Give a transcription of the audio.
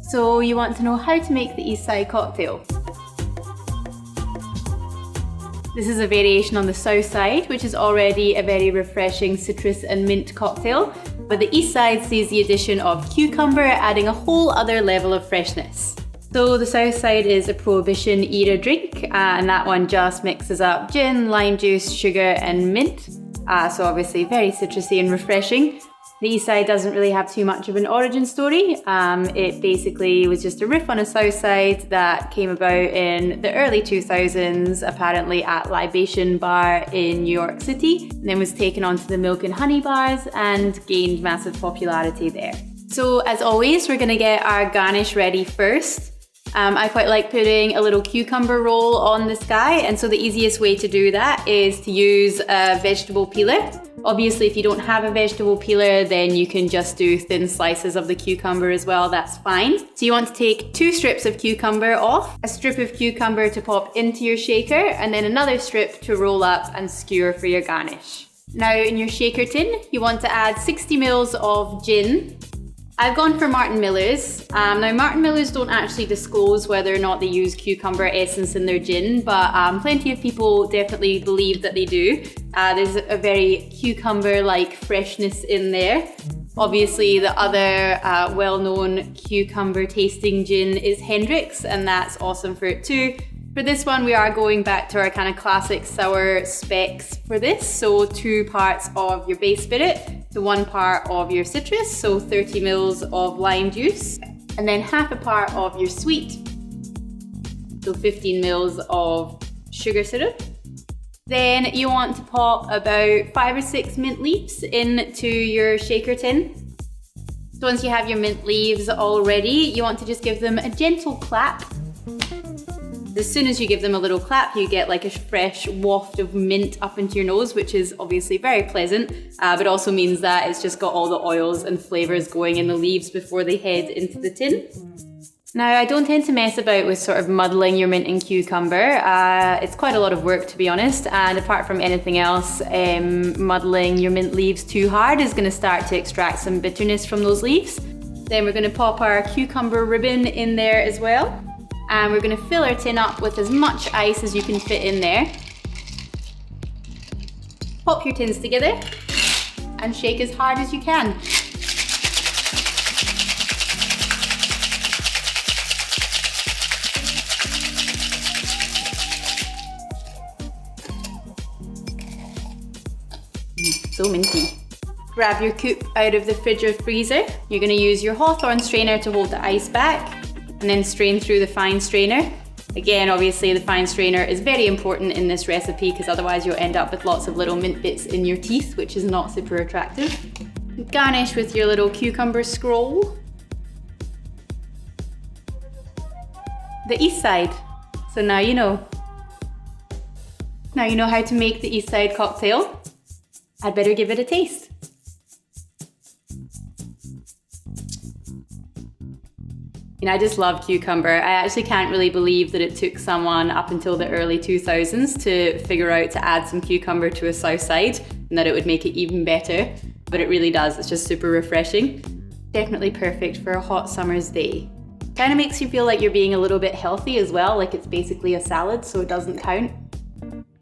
So you want to know how to make the Eastside cocktail. This is a variation on the Southside, which is already a very refreshing citrus and mint cocktail, but the Eastside sees the addition of cucumber, adding a whole other level of freshness. So the Southside is a Prohibition era drink, and that one just mixes up gin, lime juice, sugar and mint. So obviously very citrusy and refreshing. The Eastside doesn't really have too much of an origin story. It basically was just a riff on a Southside that came about in the early 2000s, apparently at Libation Bar in New York City, and then was taken onto the milk and honey bars and gained massive popularity there. So as always, we're gonna get our garnish ready first. I quite like putting a little cucumber roll on this guy, and so the easiest way to do that is to use a vegetable peeler. Obviously, if you don't have a vegetable peeler, then you can just do thin slices of the cucumber as well, that's fine. So you want to take 2 strips of cucumber off, a strip of cucumber to pop into your shaker, and then another strip to roll up and skewer for your garnish. Now in your shaker tin, you want to add 60 ml of gin. I've gone for Martin Miller's. Now Martin Miller's don't actually disclose whether or not they use cucumber essence in their gin, but plenty of people definitely believe that they do. There's a very cucumber-like freshness in there. Obviously the other well-known cucumber tasting gin is Hendrick's, and that's awesome for it too. For this one, we are going back to our kind of classic sour specs for this. So 2 parts of your base spirit to 1 part of your citrus, so 30 ml of lime juice, and then half a part of your sweet, so 15 ml of sugar syrup. Then you want to pop about 5 or 6 mint leaves into your shaker tin. So once you have your mint leaves all ready, you want to just give them a gentle clap. As soon as you give them a little clap, you get like a fresh waft of mint up into your nose, which is obviously very pleasant, but also means that it's just got all the oils and flavors going in the leaves before they head into the tin. Now, I don't tend to mess about with sort of muddling your mint and cucumber. It's quite a lot of work, to be honest, and apart from anything else, muddling your mint leaves too hard is going to start to extract some bitterness from those leaves. Then we're going to pop our cucumber ribbon in there as well. And we're going to fill our tin up with as much ice as you can fit in there. Pop your tins together and shake as hard as you can. So minty. Grab your coupe out of the fridge or freezer. You're going to use your hawthorn strainer to hold the ice back, and then strain through the fine strainer. Again, obviously the fine strainer is very important in this recipe because otherwise you'll end up with lots of little mint bits in your teeth, which is not super attractive. Garnish with your little cucumber scroll. The Eastside. So now you know. Now you know how to make the Eastside cocktail. I'd better give it a taste. I just love cucumber. I actually can't really believe that it took someone up until the early 2000s to figure out to add some cucumber to a Southside and that it would make it even better, but it really does. It's just super refreshing. Definitely perfect for a hot summer's day. Kind of makes you feel like you're being a little bit healthy as well, like it's basically a salad, so it doesn't count.